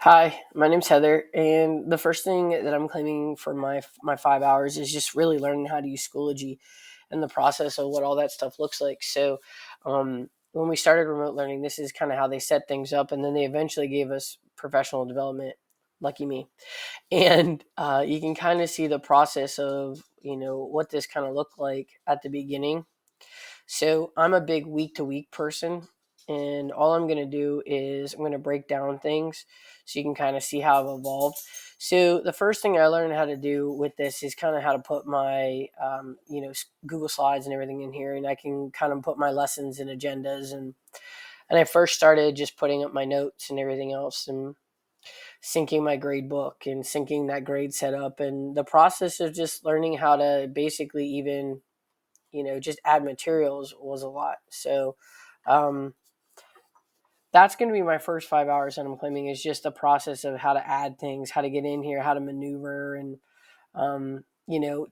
Hi, my name's Heather, and the first thing that I'm claiming for my 5 hours is just really learning how to use Schoology and the process of what all that stuff looks like. When we started remote learning, this is kind of how they set things up, and then they eventually gave us professional development. Lucky me. And you can kind of see the process of what this kind of looked like at the beginning. So I'm a big week to week person, and all I'm going to do is I'm going to break down things so you can kind of see how I've evolved. So the first thing I learned how to do with this is kind of how to put my Google Slides and everything in here, and I can kind of put my lessons and agendas and I first started just putting up my notes and everything else and syncing my grade book and syncing that grade setup, and the process of just learning how to basically even just add materials was a lot. So um, that's going to be my first 5 hours that I'm claiming is just the process of how to add things, how to get in here, how to maneuver, and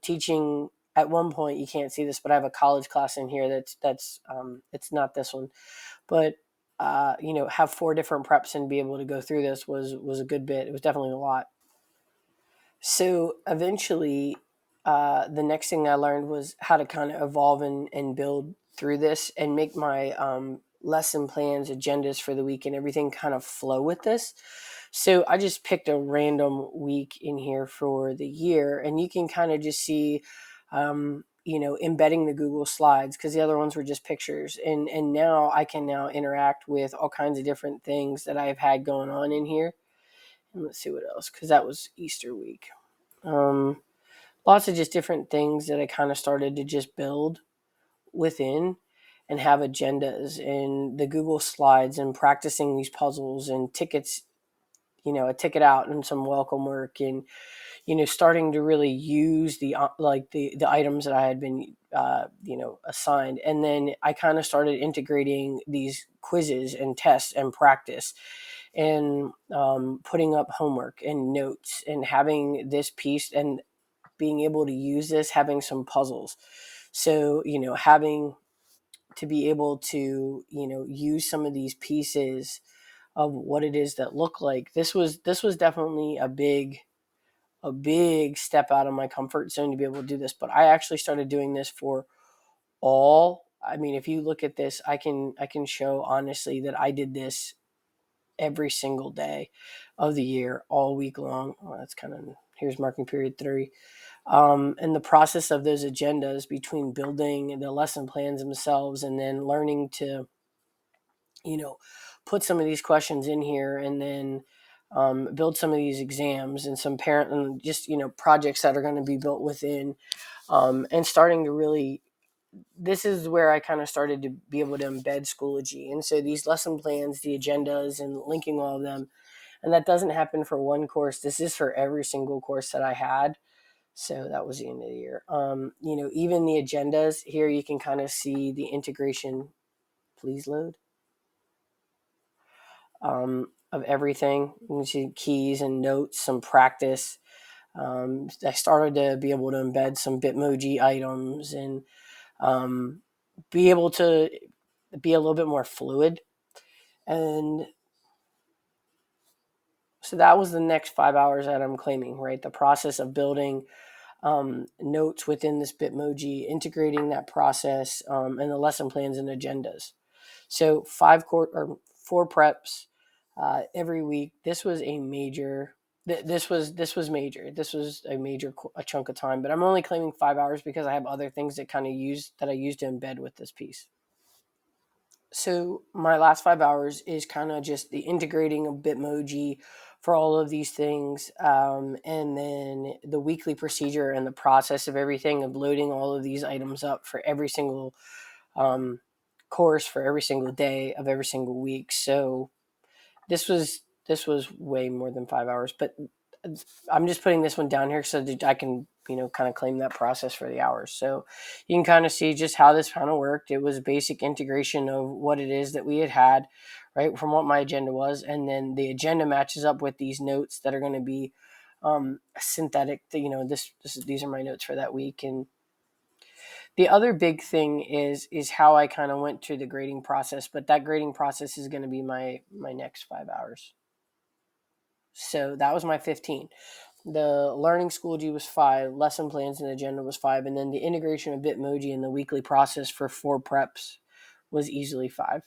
teaching. At one point, you can't see this, but I have a college class in here that's it's not this one, but have four different preps and be able to go through this was a good bit. It was definitely a lot. So eventually, the next thing I learned was how to kind of evolve and build through this and make my lesson plans, agendas for the week, and everything kind of flow with this. So I just picked a random week in here for the year, and you can kind of just see, embedding the Google Slides because the other ones were just pictures, and now I can now interact with all kinds of different things that I've had going on in here. And let's see what else, because that was Easter week. Um, Lots of just different things that I kind of started to just build within and have agendas and the Google Slides and practicing these puzzles and tickets, a ticket out and some welcome work, and starting to really use the items that I had been assigned. And then I kind of started integrating these quizzes and tests and practice and putting up homework and notes and having this piece and being able to use this, having some puzzles. So, having to be able to, use some of these pieces of what it is that look like this was definitely a big step out of my comfort zone to be able to do this. But I actually started doing this for all. I mean, if you look at this, I can show honestly that I did this every single day of the year, all week long. Oh, that's kind of here's marking period 3. And the process of those agendas between building the lesson plans themselves and then learning to, you know, put some of these questions in here and then build some of these exams and some parent and just, projects that are going to be built within and starting to really, this is where I kind of started to be able to embed Schoology. And so these lesson plans, the agendas and linking all of them, and that doesn't happen for one course. This is for every single course that I had. So that was the end of the year. Even the agendas here, you can kind of see the integration. Please load of everything. You can see keys and notes, some practice. I started to be able to embed some Bitmoji items and be able to be a little bit more fluid. And so that was the next 5 hours that I'm claiming, right? The process of building notes within this Bitmoji, integrating that process, and the lesson plans and agendas. So 4 preps every week. This was a major. This was major. This was a major a chunk of time. But I'm only claiming 5 hours because I have other things that I use to embed with this piece. So my last 5 hours is kind of just the integrating of Bitmoji for all of these things, and then the weekly procedure and the process of everything of loading all of these items up for every single um, course for every single day of every single week. So this was way more than 5 hours, but I'm just putting this one down here so that I can, kind of claim that process for the hours. So you can kind of see just how this kind of worked. It was a basic integration of what it is that we had, right, from what my agenda was. And then the agenda matches up with these notes that are going to be synthetic. These are my notes for that week. And the other big thing is how I kind of went through the grading process. But that grading process is going to be my next 5 hours. So that was my 15. The learning Schoology was 5, lesson plans and agenda was 5, and then the integration of Bitmoji and the weekly process for 4 preps was easily 5.